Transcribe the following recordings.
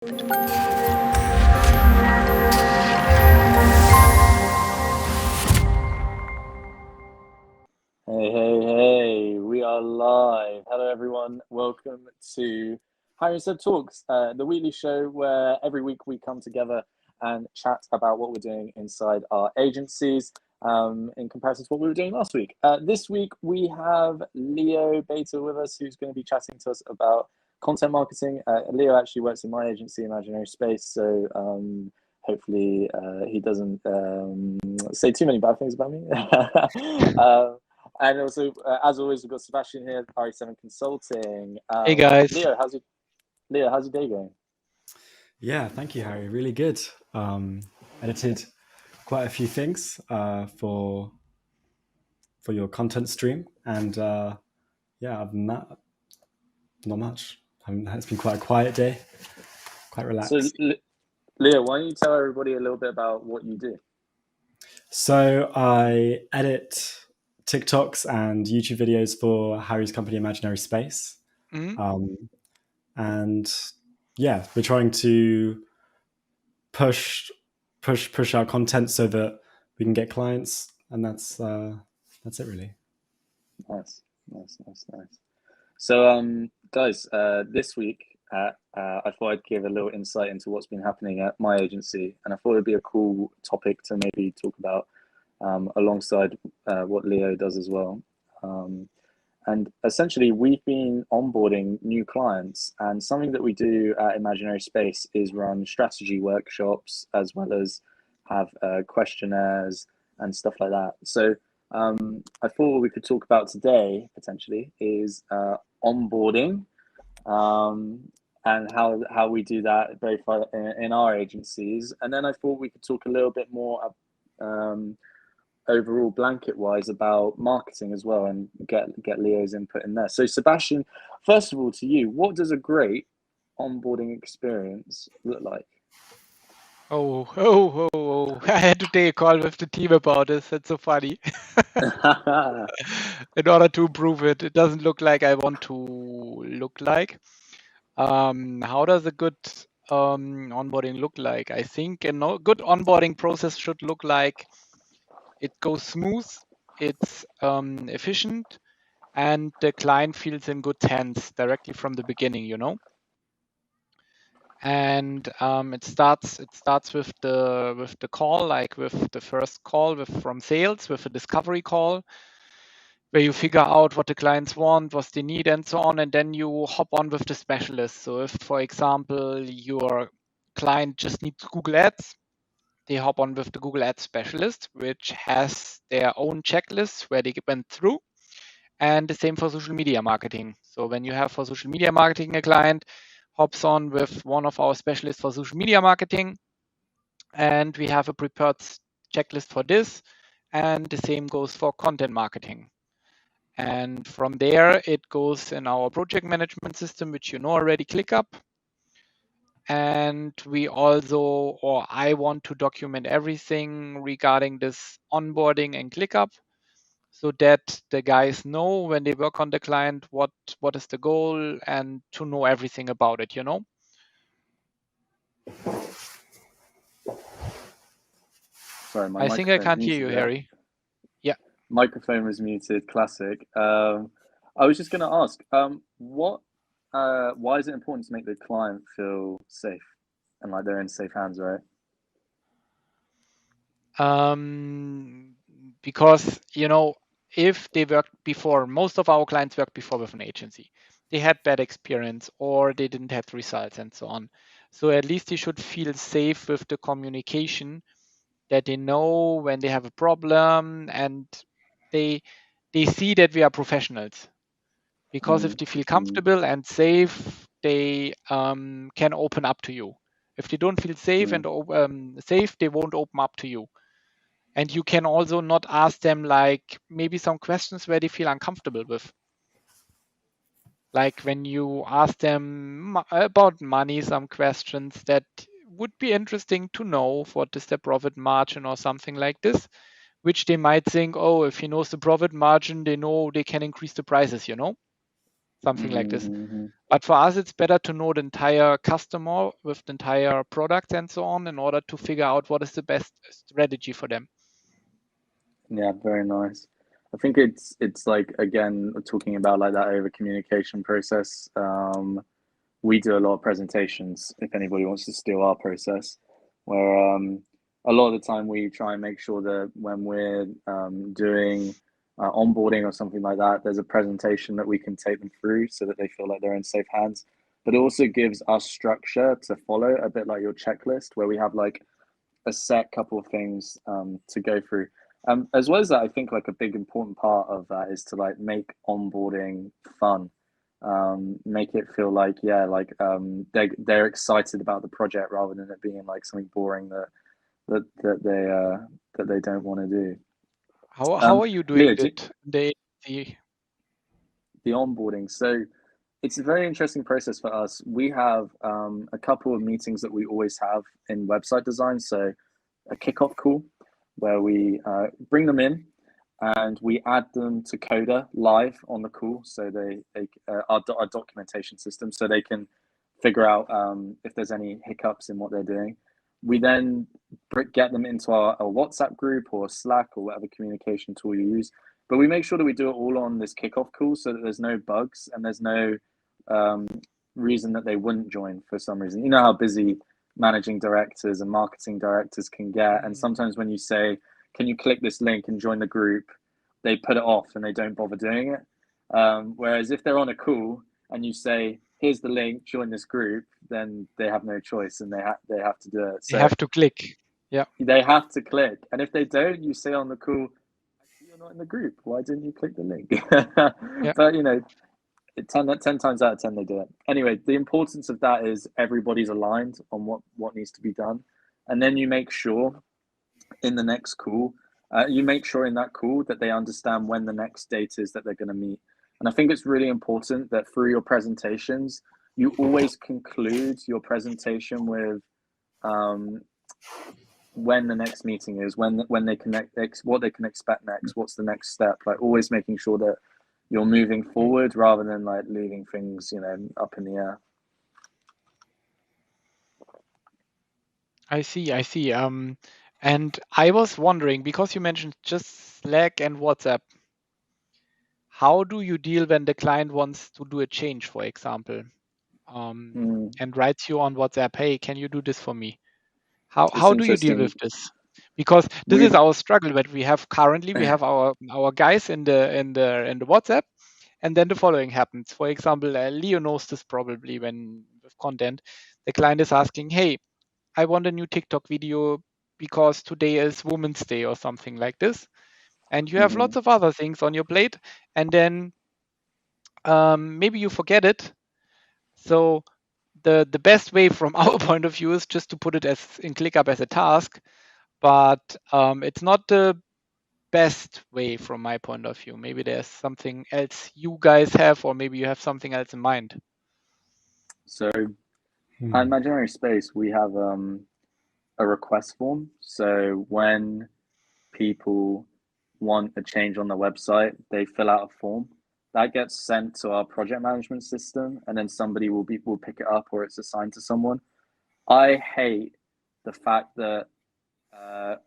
Hey, we are live. Hello, everyone. Welcome to Hiring Sub Talks, the weekly show where every week we come together and chat about what we're doing inside our agencies in comparison to what we were doing last week. This week, we have Leo Beta with us, who's going to be chatting to us about content marketing. Leo actually works in my agency, Imaginary Space, so hopefully he doesn't say too many bad things about me. And also, as always, we've got Sebastian here, RE7 Consulting. Hey guys. Leo, how's your day going? Yeah, thank you, Harry. Really good. Edited quite a few things for your content stream, and yeah, other than that, not much. It's been quite a quiet day, quite relaxed. So, Leo, why don't you tell everybody a little bit about what you do? So I edit TikToks and YouTube videos for Harry's company, Imaginary Space. And yeah, we're trying to push our content so that we can get clients, and that's it really. Nice. So, guys, this week I thought I'd give a little insight into what's been happening at my agency, and I thought it'd be a cool topic to maybe talk about alongside what Leo does as well. And essentially, we've been onboarding new clients, and something that we do at Imaginary Space is run strategy workshops as well as have questionnaires and stuff like that. So I thought what we could talk about today potentially is onboarding and how we do that very far in our agencies. And then I thought we could talk a little bit more overall blanket wise about marketing as well, and get Leo's input in there. So Sebastian, first of all, to you, what does a great onboarding experience look like? Oh. I had to take a call with the team about this. That's so funny. In order to improve it, it doesn't look like I want to look like. How does a good onboarding look like? I think a good onboarding process should look like it goes smooth, it's efficient, and the client feels in good hands directly from the beginning, you know. And it starts with the call, like with the first call from sales, with a discovery call, where you figure out what the clients want, what they need, and so on, and then you hop on with the specialist. So if, for example, your client just needs Google Ads, they hop on with the Google Ads specialist, which has their own checklist where they went through. And the same for social media marketing. So when you have for social media marketing a client, hops on with one of our specialists for social media marketing, and we have a prepared checklist for this, and the same goes for content marketing. And from there, it goes in our project management system, which you know already, ClickUp. And we also, or I want to document everything regarding this onboarding and ClickUp, so that the guys know when they work on the client what is the goal, and to know everything about it, you know. Sorry, I think I can't hear you, Harry. Yeah. Microphone was muted. Classic. I was just going to ask, why is it important to make the client feel safe and like they're in safe hands, right? Because, you know, if they worked before, most of our clients worked before with an agency. They had bad experience or they didn't have results and so on. So at least they should feel safe with the communication, that they know when they have a problem, and they see that we are professionals. Because if they feel comfortable and safe, they can open up to you. If they don't feel safe and safe, they won't open up to you. And you can also not ask them like maybe some questions where they feel uncomfortable with. Like when you ask them about money, some questions that would be interesting to know, what is their profit margin or something like this, which they might think, oh, if he knows the profit margin, they know they can increase the prices, you know? something like this. Mm-hmm. But for us, it's better to know the entire customer with the entire product and so on in order to figure out what is the best strategy for them. Yeah, very nice. I think it's like, again, talking about like that over communication process. We do a lot of presentations if anybody wants to steal our process, where a lot of the time we try and make sure that when we're doing onboarding or something like that, there's a presentation that we can take them through so that they feel like they're in safe hands. But it also gives us structure to follow, a bit like your checklist, where we have like a set couple of things to go through. As well as that, I think like a big important part of that is to like make onboarding fun. Make it feel like, yeah, like they're excited about the project rather than it being like something boring that they don't want to do. How are you doing Leo, the onboarding? So it's a very interesting process for us. We have a couple of meetings that we always have in website design. So a kickoff call where we bring them in and we add them to Coda live on the call. So they our documentation system, so they can figure out if there's any hiccups in what they're doing. We then get them into our WhatsApp group or Slack or whatever communication tool you use. But we make sure that we do it all on this kickoff call so that there's no bugs and there's no reason that they wouldn't join for some reason. You know how busy managing directors and marketing directors can get. And sometimes when you say, can you click this link and join the group, they put it off and they don't bother doing it. Whereas if they're on a call and you say, here's the link, join this group, then they have no choice and they have to do it. So they have to click. Yeah. They have to click. And if they don't, you say on the call, actually, you're not in the group. Why didn't you click the link? Yeah. But, you know, 10 times out of 10 they do it. Anyway, the importance of that is everybody's aligned on what needs to be done, and then you make sure in the next call in that call that they understand when the next date is that they're going to meet. And I think it's really important that through your presentations you always conclude your presentation with when the next meeting is, when they connect, what they can expect next, what's the next step, like always making sure that you're moving forward rather than like leaving things, you know, up in the air. I see. And I was wondering, because you mentioned just Slack and WhatsApp, how do you deal when the client wants to do a change, for example, and writes you on WhatsApp, hey, can you do this for me? How do you deal with this? Because this is our struggle that we have currently. We have our guys in the WhatsApp, and then the following happens. For example, Leo knows this probably when with content, the client is asking, hey, I want a new TikTok video because today is Women's Day or something like this. And you have lots of other things on your plate, and then maybe you forget it. So the best way from our point of view is just to put it as in ClickUp as a task, but it's not the best way from my point of view. Maybe there's something else you guys have, or maybe you have something else in mind. So at Imaginary Space, we have a request form. So when people want a change on the website, they fill out a form that gets sent to our project management system, and then somebody will pick it up, or it's assigned to someone. I hate the fact that client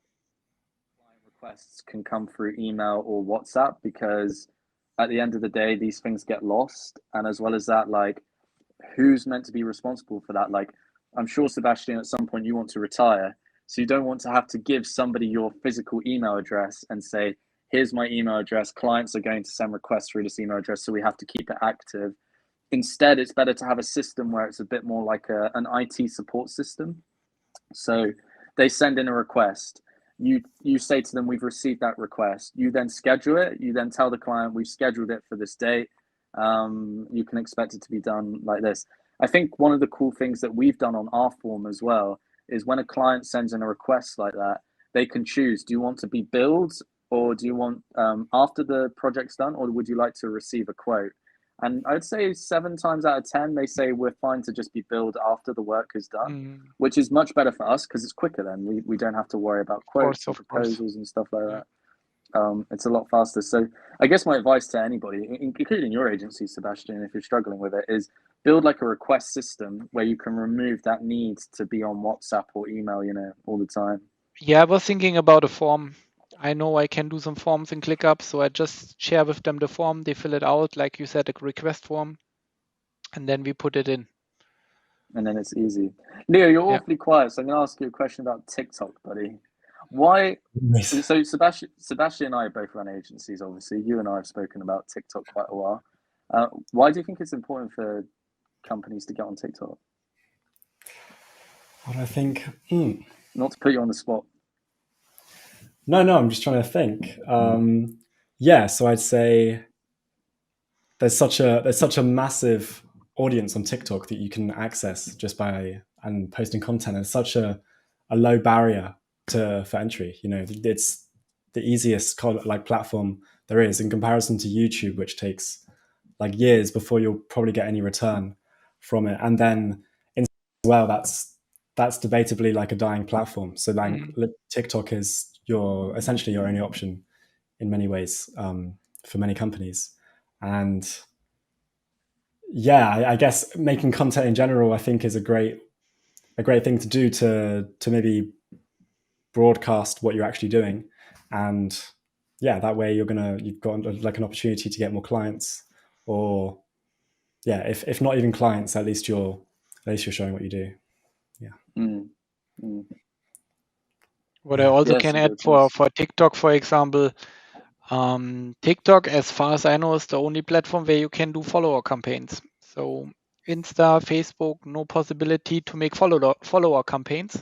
requests can come through email or WhatsApp, because at the end of the day, these things get lost. And as well as that, like, who's meant to be responsible for that? Like, I'm sure, Sebastian, at some point you want to retire, so you don't want to have to give somebody your physical email address and say, here's my email address, clients are going to send requests through this email address, so we have to keep it active. Instead, it's better to have a system where it's a bit more like an IT support system. So they send in a request, you say to them, we've received that request, you then schedule it, you then tell the client, we've scheduled it for this date, you can expect it to be done like this. I think one of the cool things that we've done on our form as well is when a client sends in a request like that, they can choose, do you want to be billed, or do you want after the project's done, or would you like to receive a quote? And I'd say 7 times out of 10, they say we're fine to just be billed after the work is done, which is much better for us because it's quicker then. We don't have to worry about quotes and proposals and stuff like that. It's a lot faster. So I guess my advice to anybody, including your agency, Sebastian, if you're struggling with it, is build like a request system where you can remove that need to be on WhatsApp or email, all the time. Yeah, I was thinking about a form. I know I can do some forms in ClickUp, so I just share with them the form. They fill it out, like you said, a request form, and then we put it in. And then it's easy. Leo, you're awfully quiet, so I'm going to ask you a question about TikTok, buddy. Why? So Sebastian and I both run agencies, obviously. You and I have spoken about TikTok quite a while. Why do you think it's important for companies to get on TikTok? What do I think? Not to put you on the spot. No, I'm just trying to think. Yeah, so I'd say there's such a massive audience on TikTok that you can access just by and posting content. It's such a low barrier for entry. It's the easiest platform there is in comparison to YouTube, which takes like years before you'll probably get any return from it. And then well, that's debatably like a dying platform. So like TikTok is essentially your only option in many ways for many companies. And yeah, I guess making content in general, I think, is a great thing to do to maybe broadcast what you're actually doing. And yeah, that way you've got like an opportunity to get more clients, or yeah, if not even clients, at least you're showing what you do. Yeah. What I also can add for TikTok, for example, TikTok, as far as I know, is the only platform where you can do follower campaigns. So Insta, Facebook, no possibility to make follower campaigns.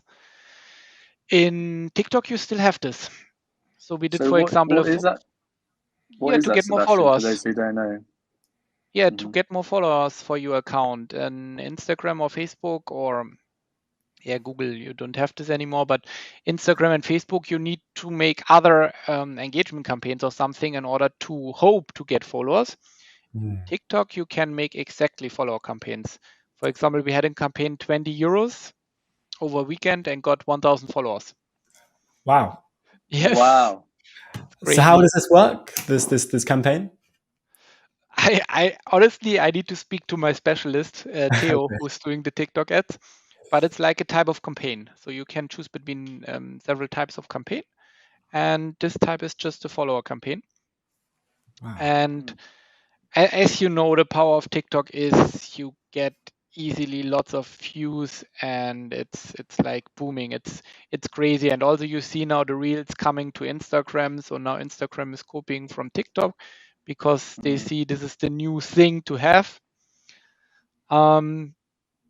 In TikTok, you still have this. So we did, for example, what is that? What is to that, get more Sebastian, followers. for those who don't know? Yeah, to get more followers for your account, and Instagram or Facebook or Google, you don't have this anymore, but Instagram and Facebook, you need to make other engagement campaigns or something in order to hope to get followers. TikTok, you can make exactly follower campaigns. For example, we had a campaign 20 euros over a weekend and got 1,000 followers. Wow. Yes. Wow. So how does this work, this campaign? I honestly, I need to speak to my specialist, Theo, who's doing the TikTok ads, but it's like a type of campaign. So you can choose between several types of campaign. And this type is just a follower campaign. Wow. And as you know, the power of TikTok is you get easily lots of views, and it's like booming. It's crazy. And also you see now the reels coming to Instagram. So now Instagram is copying from TikTok because they see this is the new thing to have.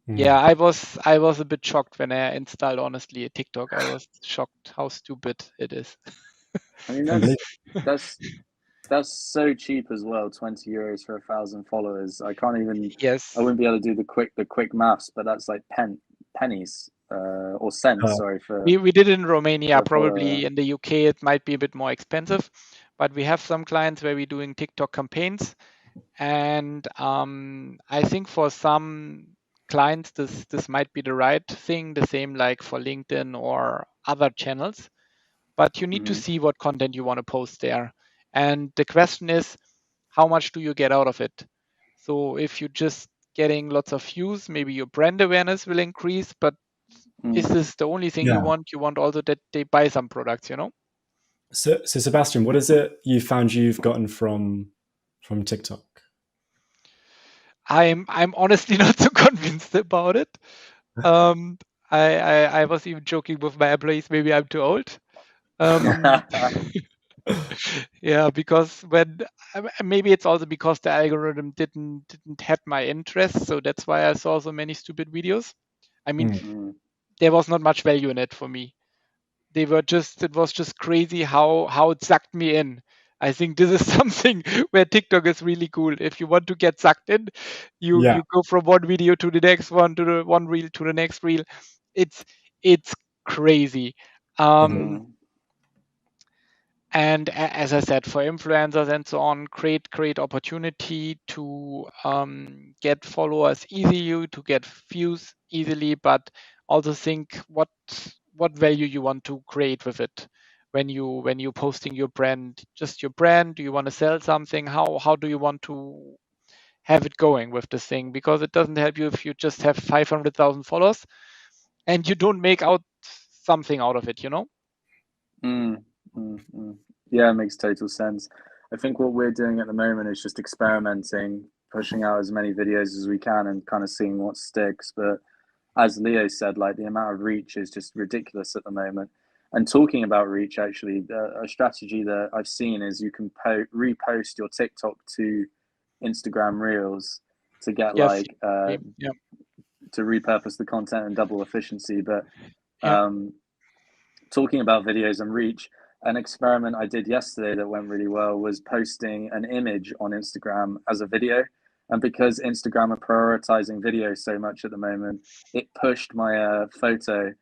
Yeah, I was a bit shocked when I installed, honestly, TikTok. I was shocked how stupid it is. I mean, that's so cheap as well. 20 euros for 1,000 followers. I can't even. Yes. I wouldn't be able to do the quick maths, but that's like pennies or cents. Sorry for. We did it in Romania. Probably in the UK it might be a bit more expensive, but we have some clients where we're doing TikTok campaigns, and I think for some clients this might be the right thing. The same like for LinkedIn or other channels, but you need to see what content you want to post there. And the question is, how much do you get out of it? So if you're just getting lots of views, maybe your brand awareness will increase, but is this the only thing you want? You want also that they buy some products, So Sebastian, what is it you found you've gotten from TikTok? I'm honestly not so convinced about it. I was even joking with my employees, maybe I'm too old. Yeah, because maybe it's also because the algorithm didn't have my interest, so that's why I saw so many stupid videos. I mean, there was not much value in it for me. It was just crazy how it sucked me in. I think this is something where TikTok is really cool. If you want to get sucked in, you go from one video to the next one, to the one reel to the next reel. It's crazy. And as I said, for influencers and so on, great opportunity to get followers easily, to get views easily, but also think what value you want to create with it. when you posting your brand, just your brand. Do you want to sell something? How do you want to have it going with this thing? Because it doesn't help you if you just have 500,000 followers and you don't make out something out of it, you know? Yeah, it makes total sense. I think what we're doing at the moment is just experimenting, pushing out as many videos as we can and kind of seeing what sticks. But as Leo said, like the amount of reach is just ridiculous at the moment. And talking about reach, actually, a strategy that I've seen is you can repost your TikTok to Instagram Reels to get Yes. Yeah. to repurpose the content and double efficiency. But Yeah. talking about videos and reach, an experiment I did yesterday that went really well was posting an image on Instagram as a video. And because Instagram are prioritizing video so much at the moment, it pushed my photo,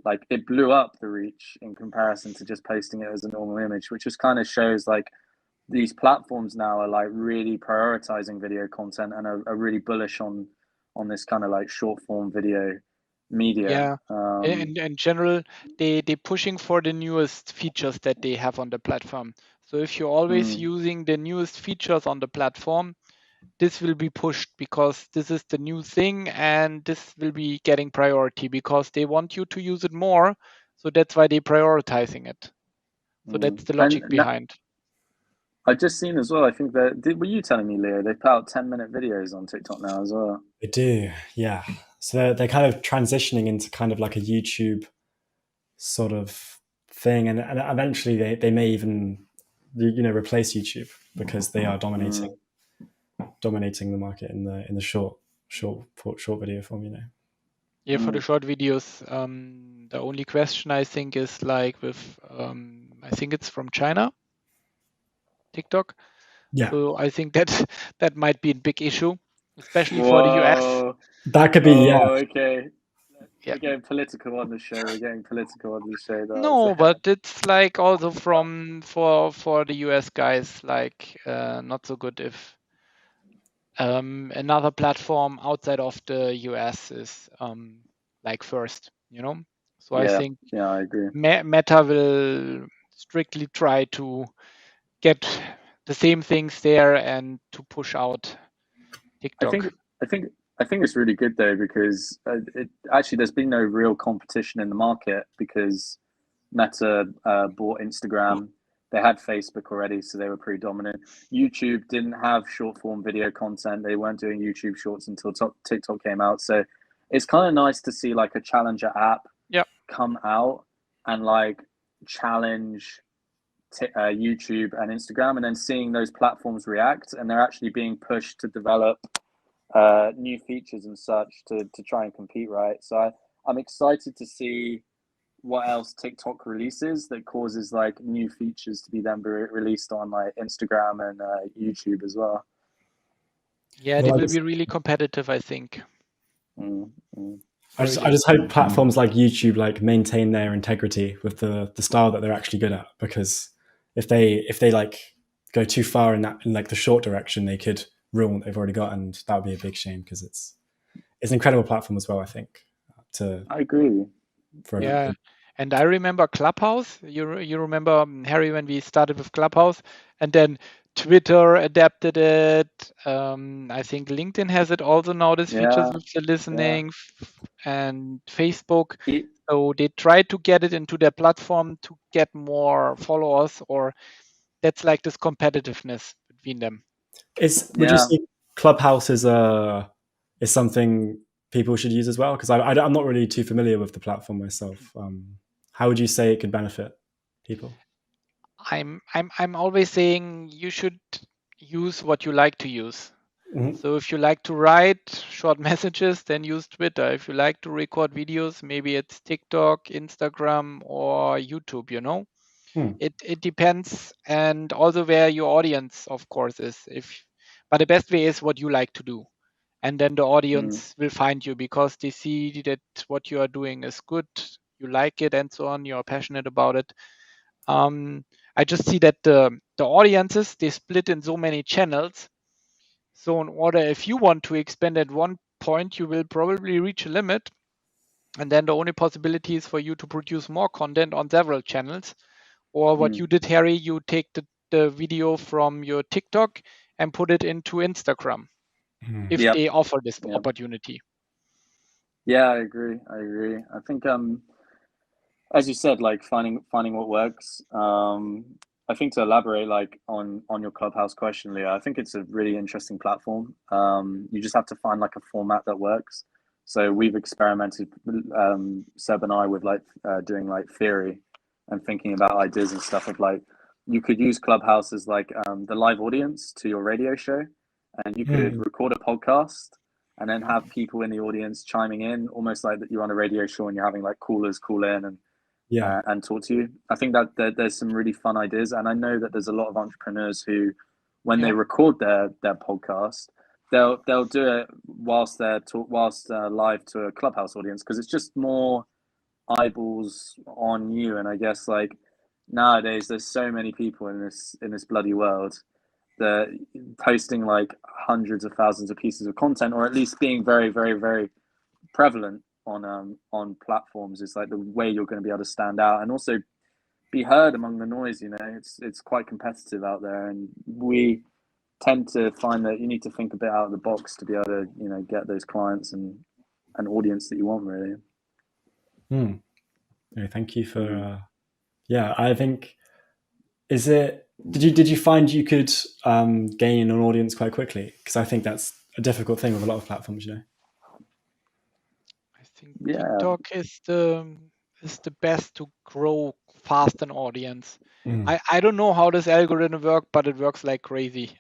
like it blew up the reach in comparison to just posting it as a normal image, which just kind of shows like these platforms now are like really prioritizing video content and are really bullish on this kind of like short form video media. Yeah. In general, they pushing for the newest features that they have on the platform. So if you're always using the newest features on the platform, this will be pushed because this is the new thing and this will be getting priority because they want you to use it more. So that's why they're prioritizing it. So that's the logic behind. I've just seen as well, I think that, were you telling me, Leo, they put out 10-minute videos on TikTok now as well? They do, yeah. So they're kind of transitioning into kind of like a YouTube sort of thing. And eventually they may even, replace YouTube because they are dominating the market in the short video form, Yeah, for the short videos, the only question I think is like with, I think it's from China, TikTok. Yeah. So I think that might be a big issue, especially for the US. That could be, yeah. Okay. Yeah. We're getting political on the show. No, but it's like also for the US guys, like not so good if another platform outside of the US is like first, So I think I agree. Meta will strictly try to get the same things there and to push out TikTok. I think it's really good though because there's been no real competition in the market because Meta bought Instagram. They had Facebook already, so they were pretty dominant. YouTube didn't have short form video content. They weren't doing YouTube Shorts until TikTok came out. So it's kind of nice to see like a challenger app come out and like challenge YouTube and Instagram, and then seeing those platforms react, and they're actually being pushed to develop new features and such to try and compete, right? So I'm excited to see what else TikTok releases that causes like new features to be then released on like Instagram and YouTube as well. Yeah, they will be really competitive, I think. I just hope platforms like YouTube like maintain their integrity with the style that they're actually good at, because if they like go too far in like the short direction, they could ruin what they've already got, and that would be a big shame because it's an incredible platform as well, I think. I agree. Yeah, and I remember Clubhouse. You remember, Harry, when we started with Clubhouse, and then Twitter adapted it. I think LinkedIn has it also now, this features with the listening, and Facebook. So they try to get it into their platform to get more followers, or that's like this competitiveness between them. Would you say Clubhouse is something people should use as well? Because I'm not really too familiar with the platform myself. How would you say it could benefit people? I'm always saying you should use what you like to use. So if you like to write short messages, then use Twitter. If you like to record videos, maybe it's TikTok, Instagram, or YouTube, It depends, and also where your audience, of course, is. But the best way is what you like to do. And then the audience will find you because they see that what you are doing is good, you like it, and so on, you're passionate about it. I just see that the audiences, they split in so many channels. So in order, if you want to expand at one point, you will probably reach a limit. And then the only possibility is for you to produce more content on several channels, Or what you did, Harry, you take the video from your TikTok and put it into Instagram if Yep. they offer this Yep. opportunity. Yeah, I agree. I think as you said, like finding what works. I think to elaborate like on your Clubhouse question, Leah, I think it's a really interesting platform. You just have to find like a format that works. So we've experimented, Seb and I, with like doing like theory and thinking about ideas and stuff of like you could use Clubhouse as like the live audience to your radio show, and you could record a podcast and then have people in the audience chiming in, almost like that you're on a radio show and you're having like callers call in and talk to you. I think that there's some really fun ideas, and I know that there's a lot of entrepreneurs who, when they record their podcast, they'll do it whilst they're live to a Clubhouse audience, because it's just more eyeballs on you. And I guess like nowadays there's so many people in this bloody world that posting like hundreds of thousands of pieces of content, or at least being very, very, very prevalent on platforms, is like the way you're going to be able to stand out and also be heard among the noise. It's quite competitive out there, and we tend to find that you need to think a bit out of the box to be able to get those clients and an audience that you want, really. Thank you for I think did you find you could gain an audience quite quickly? Because I think that's a difficult thing with a lot of platforms, I think TikTok is the best to grow fast an audience. I don't know how this algorithm works, but it works like crazy.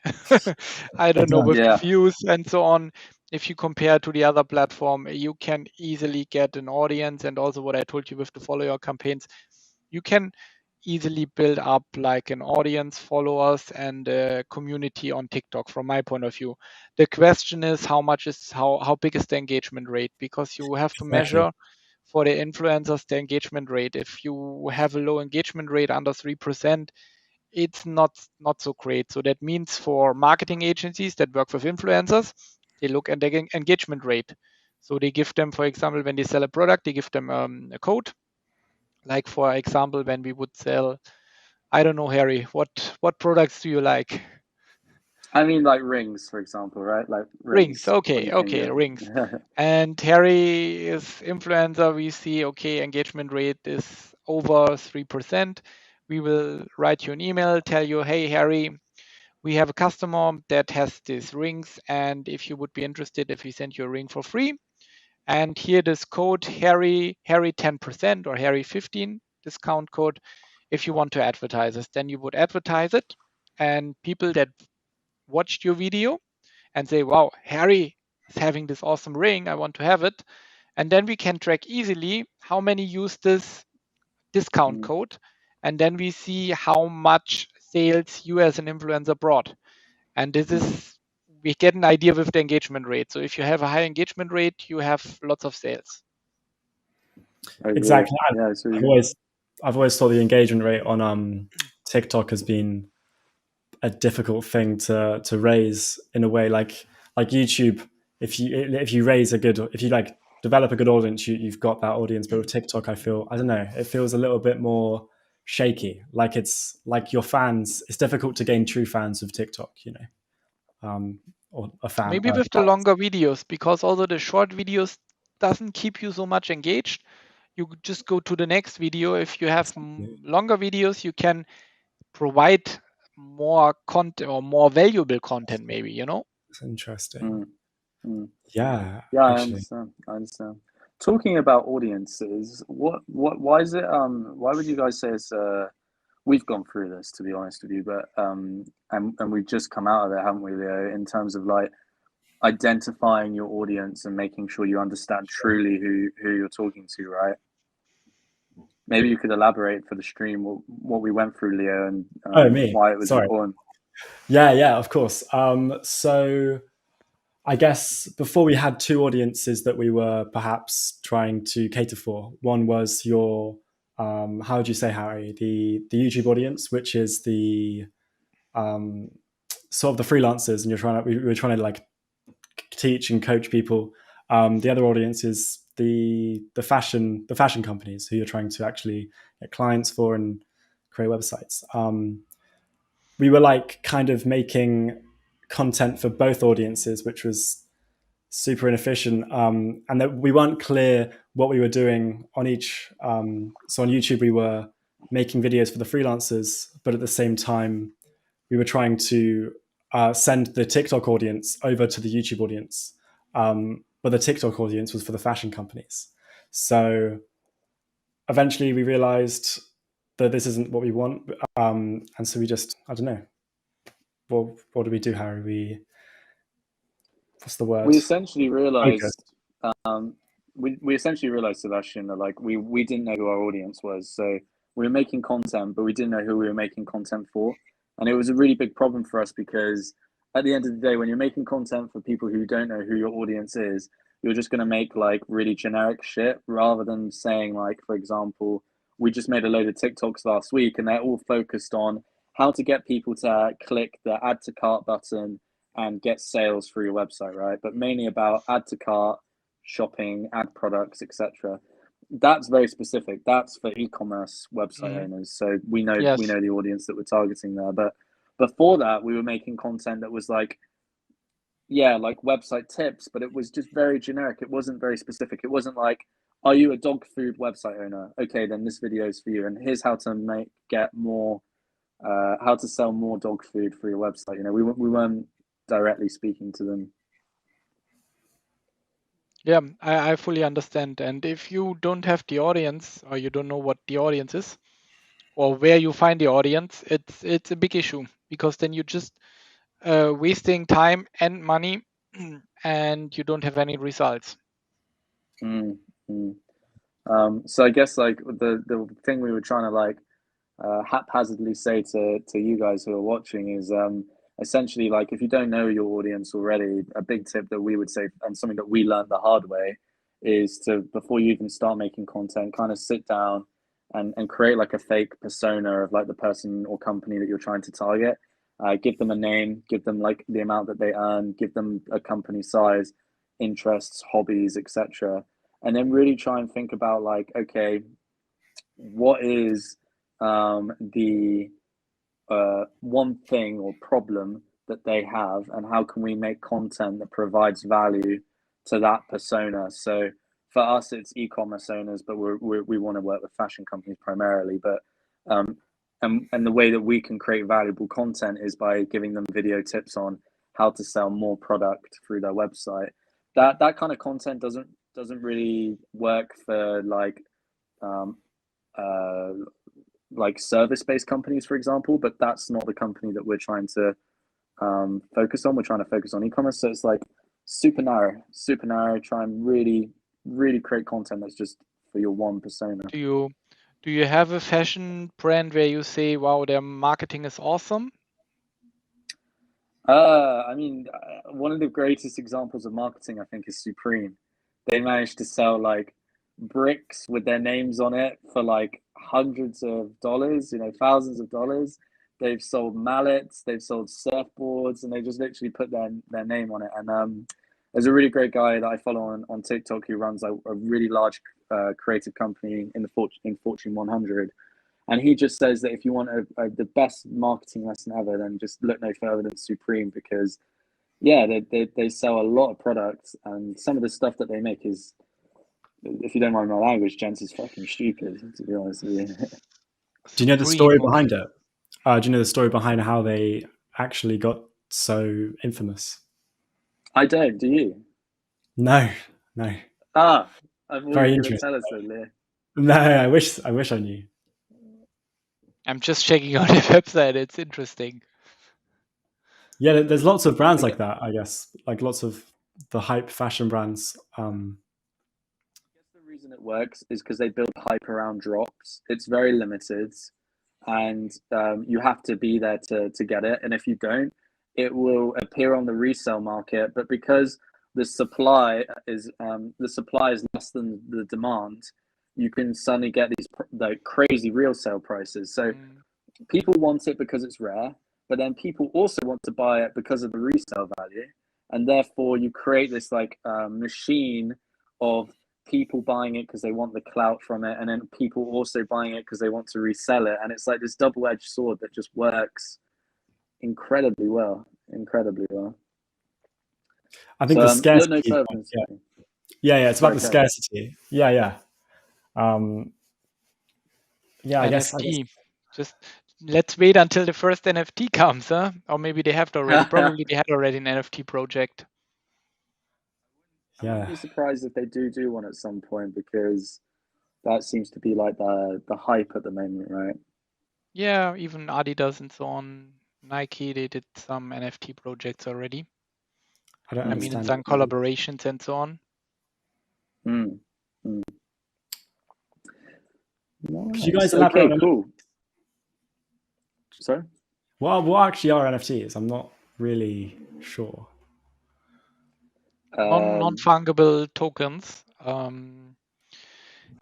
I don't know, with the views and so on. If you compare to the other platform, you can easily get an audience, and also what I told you with the follower campaigns, you can easily build up like an audience, followers, and a community on TikTok. From my point of view, the question is how big is the engagement rate, because you have to measure for the influencers the engagement rate. If you have a low engagement rate under 3%, it's not so great. So that means for marketing agencies that work with influencers, they look at the engagement rate. So they give them, for example, when they sell a product, they give them a code. Like, for example, when we would sell, I don't know, Harry, what products do you like? I mean, like rings, for example, right? Like rings. Okay, rings. And Harry is influencer. We see, okay, engagement rate is over 3%. We will write you an email, tell you, hey, Harry, we have a customer that has these rings, and if you would be interested, if we send you a ring for free, and here this code, Harry 10% or Harry 15 discount code, if you want to advertise this, then you would advertise it, and people that watched your video and say, wow, Harry is having this awesome ring, I want to have it. And then we can track easily how many use this discount code, and then we see how much sales you as an influencer brought. And this is, we get an idea with the engagement rate. So if you have a high engagement rate, you have lots of sales. Exactly. I've always thought the engagement rate on TikTok has been a difficult thing to raise in a way. Like YouTube, if you like develop a good audience, you've got that audience. But with TikTok, I don't know, it feels a little bit more shaky. Like it's like your fans. It's difficult to gain true fans of TikTok, or a fan. Maybe with the longer videos, because although the short videos doesn't keep you so much engaged, you just go to the next video. If you have longer videos, you can provide more content or more valuable content, maybe, It's interesting. Yeah, I understand. Talking about audiences, why is it why would you guys say it's we've gone through this, to be honest with you, but and we've just come out of it, haven't we, Leo, in terms of like identifying your audience and making sure you understand truly who you're talking to, right? Maybe you could elaborate for the stream what we went through, Leo, and why it was important. Yeah, of course. So I guess before we had two audiences that we were perhaps trying to cater for. One was your, how would you say, Harry, the YouTube audience, which is the sort of the freelancers, and we were trying to like teach and coach people. The other audience is the fashion companies who you're trying to actually get clients for and create websites. We were like kind of making content for both audiences, which was super inefficient, and that we weren't clear what we were doing on each. So on YouTube, we were making videos for the freelancers, but at the same time, we were trying to send the TikTok audience over to the YouTube audience. But the TikTok audience was for the fashion companies. So eventually we realized that this isn't what we want. And so we just, I don't know. Well, what do we do, Harry? What's the word? We essentially realized, Focus. we essentially realized, Sebastian, that like we didn't know who our audience was. So we were making content, but we didn't know who we were making content for. And it was a really big problem for us because at the end of the day, when you're making content for people who don't know who your audience is, you're just going to make like really generic shit rather than saying, like, for example, we just made a load of TikToks last week and they're all focused on how to get people to click the add to cart button and get sales through your website, right? But mainly about add to cart, shopping, add products, etc. That's very specific. That's for e-commerce website owners. So we know Yes. we know the audience that we're targeting there. But before that, we were making content that was like, yeah, like website tips, but it was just very generic. It wasn't very specific. It wasn't like, are you a dog food website owner? Okay, then this video is for you. And here's how to get more, how to sell more dog food for your website. You know, we weren't directly speaking to them. Yeah, I fully understand. And if you don't have the audience, or you don't know what the audience is, or where you find the audience, it's a big issue, because then you just wasting time and money, and you don't have any results. So I guess like the thing we were trying to like haphazardly say to you guys who are watching is essentially, like, if you don't know your audience already, a big tip that we would say, and something that we learned the hard way, is to, before you even start making content, kind of sit down and create like a fake persona of like the person or company that you're trying to target. Give them a name, give them like the amount that they earn, give them a company size, interests, hobbies, etc. And then really try and think about like, okay, what is the one thing or problem that they have, and how can we make content that provides value to that persona? So for us, it's e-commerce owners, but we want to work with fashion companies primarily. But and the way that we can create valuable content is by giving them video tips on how to sell more product through their website. That kind of content doesn't really work for like service-based companies, for example, but that's not the company that we're trying to focus on. We're trying to focus on e-commerce. So it's like super narrow, try and really create content that's just for your one persona. Do you have a fashion brand where you say, wow, their marketing is awesome? I mean, one of the greatest examples of marketing, I think, is Supreme. They managed to sell like bricks with their names on it for like hundreds of dollars, you know, thousands of dollars. They've sold mallets, they've sold surfboards, and they just literally put their name on it. And there's a really great guy that I follow on TikTok who runs a really large creative company in Fortune 100. And he just says that if you want the best marketing lesson ever, then just look no further than Supreme, because yeah, they sell a lot of products, and some of the stuff that they make is, if you don't mind my language, gents, is fucking stupid, to be honest with you. Do you know the story behind it? Do you know the story behind how they actually got so infamous? I don't. Do you? No. I thought Very you were going to interesting. tell us that, Leah. No, I wish I knew. I'm just checking out the website. It's interesting. Yeah, there's lots of brands like that, I guess. Like lots of the hype fashion brands. I guess the reason it works is because they build hype around drops. It's very limited, and you have to be there to get it. And if you don't, it will appear on the resale market. But because the supply is less than the demand, you can suddenly get these like crazy real sale prices. So people want it because it's rare, but then people also want to buy it because of the resale value, and therefore you create this like machine of people buying it because they want the clout from it, and then people also buying it because they want to resell it, and it's like this double-edged sword that just works incredibly well. I think So, the scarcity. look no further than it's about the scarcity. I guess NFT. Just let's wait until the first NFT comes, huh? Or maybe they have it already. Probably they had already an NFT project. I wouldn't be surprised if they do one at some point, because that seems to be like the hype at the moment, right? Yeah, even Adidas and so on, Nike, they did some NFT projects already. I mean, in some collaborations and so on. Could you guys elaborate? Okay, cool. Sorry? What actually are NFTs? I'm not really sure. Non-fungible tokens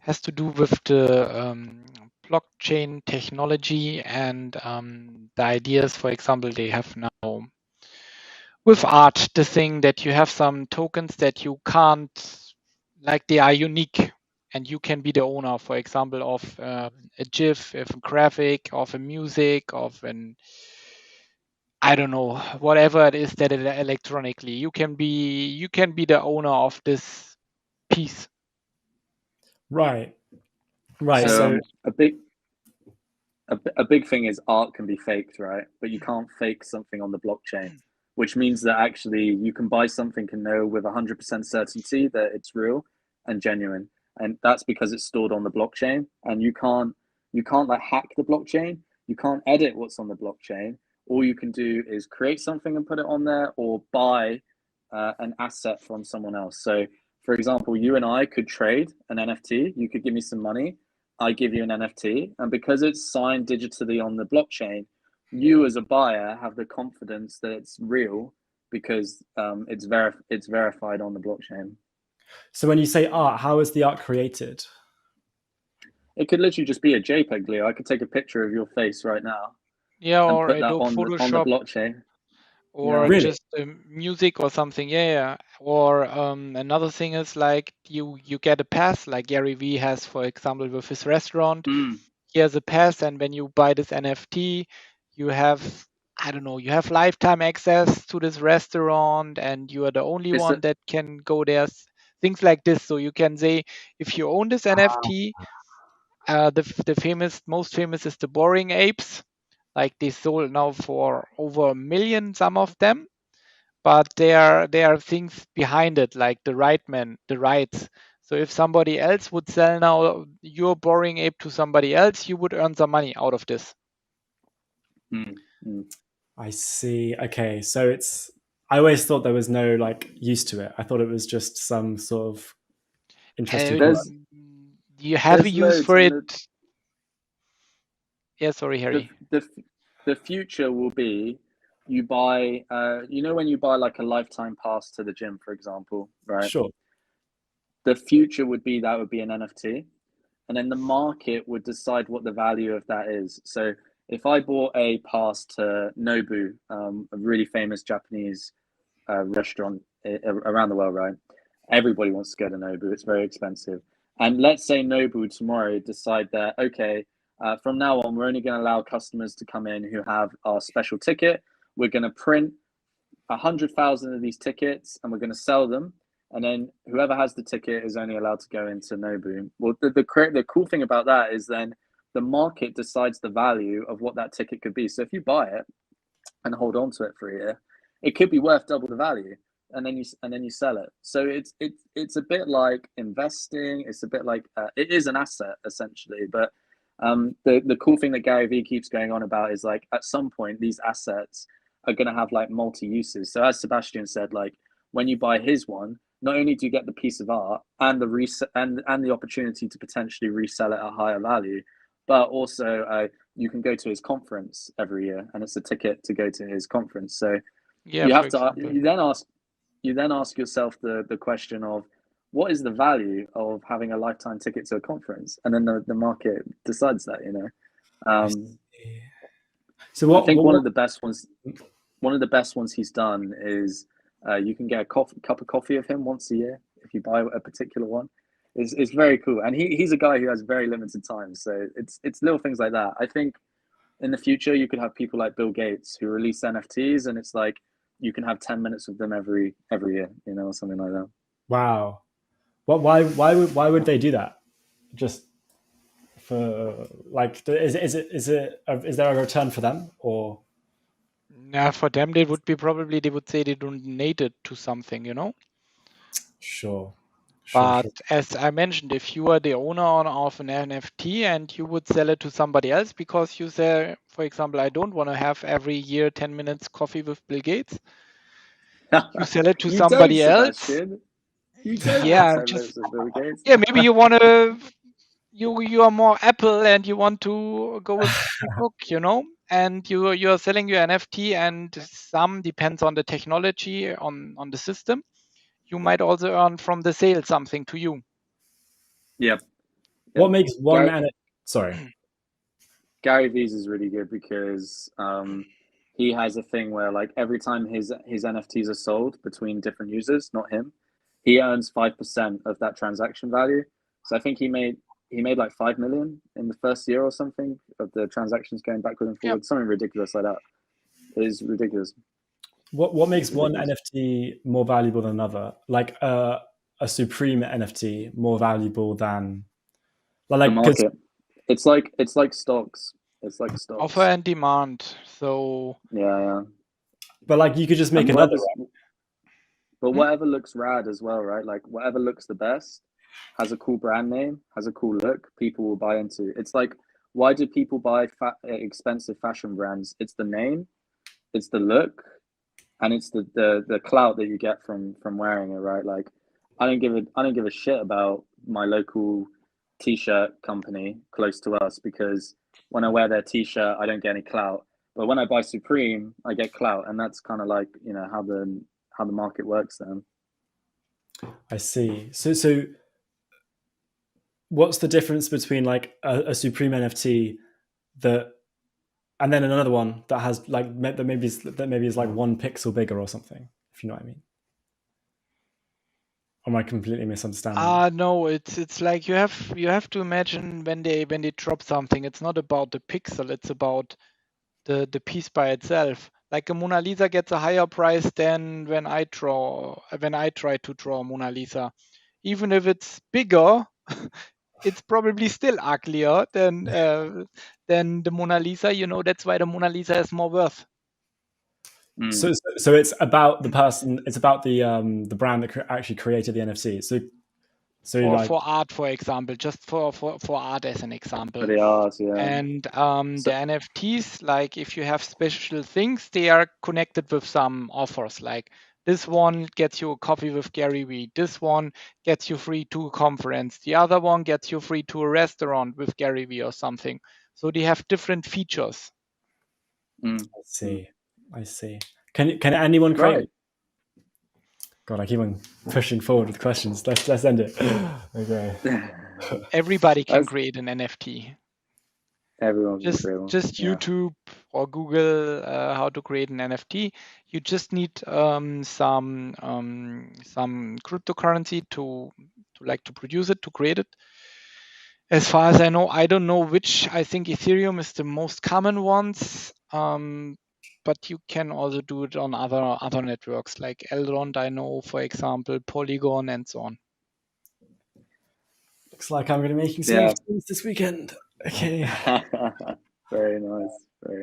has to do with the blockchain technology and the ideas. For example, they have now with art the thing that you have some tokens that you can't, like they are unique, and you can be the owner, for example, of a GIF, of a graphic, of a music, of an, I don't know, whatever it is that electronically you can be the owner of this piece. Right. So a big thing is art can be faked, right? But you can't fake something on the blockchain, which means that actually you can buy something and know with 100% certainty that it's real and genuine, and that's because it's stored on the blockchain, and you can't like hack the blockchain. You can't edit what's on the blockchain. All you can do is create something and put it on there, or buy an asset from someone else. So, for example, you and I could trade an NFT. You could give me some money, I give you an NFT, and because it's signed digitally on the blockchain, you as a buyer have the confidence that it's real because it's verified on the blockchain. So when you say art, how is the art created? It could literally just be a JPEG, Leo. I could take a picture of your face right now. Yeah, and or put that Adobe on Photoshop, the blockchain. or Really? just music or something. Yeah. Or another thing is like you get a pass, like Gary Vee has, for example, with his restaurant. He has a pass, and when you buy this NFT, you have, I don't know, you have lifetime access to this restaurant, and you are the only one that can go there. Things like this. So you can say, if you own this NFT, the most famous is the Boring Apes. Like they sold now for over 1 million, some of them, but there are things behind it, like the rights. So if somebody else would sell now your Boring Ape to somebody else, you would earn some money out of this. I see. Okay, so I always thought there was no like use to it. I thought it was just some sort of interesting. You have a use for it. Yeah, sorry, Harry. The future will be, you buy, when you buy like a lifetime pass to the gym, for example, right? Sure. The future would be that would be an NFT, and then the market would decide what the value of that is. So if I bought a pass to Nobu, a really famous Japanese restaurant around the world, right? Everybody wants to go to Nobu. It's very expensive. And let's say Nobu tomorrow decide that, okay, from now on, we're only going to allow customers to come in who have our special ticket. We're going to print 100,000 of these tickets, and we're going to sell them. And then whoever has the ticket is only allowed to go into Nobu. Well, the cool thing about that is then the market decides the value of what that ticket could be. So if you buy it and hold on to it for a year, it could be worth double the value, and then you sell it. So it's a bit like investing. It's a bit like it is an asset essentially. But the cool thing that Gary Vee keeps going on about is like at some point these assets are going to have like multi uses. So as Sebastian said, like when you buy his one, not only do you get the piece of art and the and the opportunity to potentially resell it at a higher value, but also you can go to his conference every year, and it's a ticket to go to his conference. So yeah, you have to you then ask yourself the question of, what is the value of having a lifetime ticket to a conference? And then the market decides that, So I think one of the best ones he's done is you can get a cup of coffee of him once a year if you buy a particular one. It's very cool, and he's a guy who has very limited time, so it's little things like that. I think in the future you could have people like Bill Gates who release NFTs, and it's like you can have 10 minutes with them every year, you know, or something like that. Wow. What? Why would they do that? Just for like, is there a return for them or? Yeah, for them, they would say they donate it to something, you know. Sure. But as I mentioned, if you are the owner of an NFT and you would sell it to somebody else because you say, for example, I don't want to have every year 10 minutes coffee with Bill Gates, you sell it to You don't, somebody else. Sebastian. You don't Yeah, have 10 minutes with Bill Gates. yeah, maybe you want to, you are more Apple and you want to go with book, you know, and you are selling your NFT, and some depends on the technology on the system. You might also earn from the sale something to you. Yep. What makes one sorry. Gary V's is really good because he has a thing where like every time his NFTs are sold between different users, not him, he earns 5% of that transaction value. So I think he made like 5 million in the first year or something of the transactions going backward and forward, something ridiculous like that. It is ridiculous. What makes one NFT more valuable than another? Like a Supreme NFT more valuable than the market. It's like stocks. It's like stocks. Offer and demand. So yeah. But like you could just make another. But whatever looks rad as well, right? Like whatever looks the best, has a cool brand name, has a cool look, people will buy into. It's like, why do people buy expensive fashion brands? It's the name, it's the look, and it's the clout that you get from wearing it, right? Like, I don't give a shit about my local t-shirt company close to us, because when I wear their t-shirt, I don't get any clout. But when I buy Supreme, I get clout, and that's kind of like, you know, how the market works then. I see. So what's the difference between like a Supreme NFT that, and then another one that has like that maybe is like 1 pixel bigger or something, if you know what I mean? Or am I completely misunderstanding? No, it's like you have to imagine when they drop something, it's not about the pixel, it's about the piece by itself. Like a Mona Lisa gets a higher price than when I try to draw a Mona Lisa. Even if it's bigger, it's probably still uglier than the Mona Lisa. You know, that's why the Mona Lisa is more worth. So it's about the person. It's about the brand that actually created the NFC. For art, for example, just for art as an example. For the art, yeah. And the NFTs, like if you have special things, they are connected with some offers. Like this one gets you a coffee with Gary Vee. This one gets you free to a conference. The other one gets you free to a restaurant with Gary Vee or something. So they have different features. I see. Can anyone create? Right. God, I keep on pushing forward with questions. Let's end it. Okay. Everybody can create an NFT. Everyone just YouTube or Google how to create an NFT. You just need some cryptocurrency to produce it, to create it. As far as I know, I don't know which. I think Ethereum is the most common ones. But you can also do it on other networks like Elrond, I know, for example, Polygon, and so on. Looks like I'm going to be making some NFTs this weekend. Okay. Very nice. All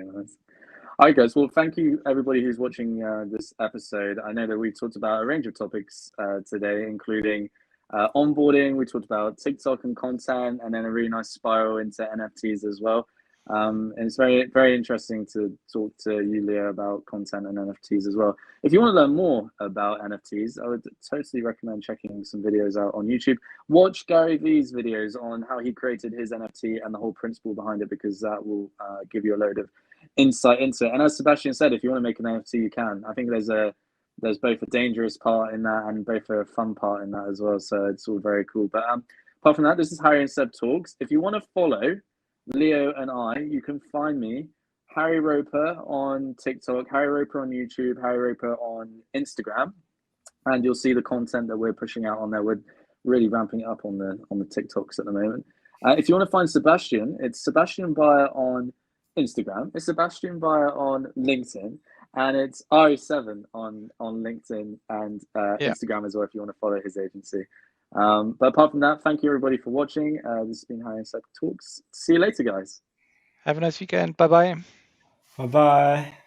right, guys. Well, thank you, everybody who's watching this episode. I know that we talked about a range of topics today, including onboarding. We talked about TikTok and content, and then a really nice spiral into NFTs as well. And it's very, very interesting to talk to you, Leo, about content and NFTs as well. If you want to learn more about NFTs, I would totally recommend checking some videos out on YouTube. Watch Gary Vee's videos on how he created his NFT and the whole principle behind it, because that will give you a load of insight into it. And as Sebastian said, if you want to make an NFT, you can. I think there's both a dangerous part in that and both a fun part in that as well. So it's all very cool. But apart from that, this is Harry and Seb Talks. If you want to follow Leo and I, you can find me, Harry Roper, on TikTok, Harry Roper on YouTube, Harry Roper on Instagram, and you'll see the content that we're pushing out on there. We're really ramping it up on the TikToks at the moment. If you want to find Sebastian, it's Sebastian Bayer on Instagram, it's Sebastian Bayer on LinkedIn, and it's RE7 on LinkedIn and Instagram as well if you want to follow his agency. But apart from that, thank you everybody for watching. This has been Harry and Seb Talks. See you later, guys. Have a nice weekend. Bye-bye. Bye-bye.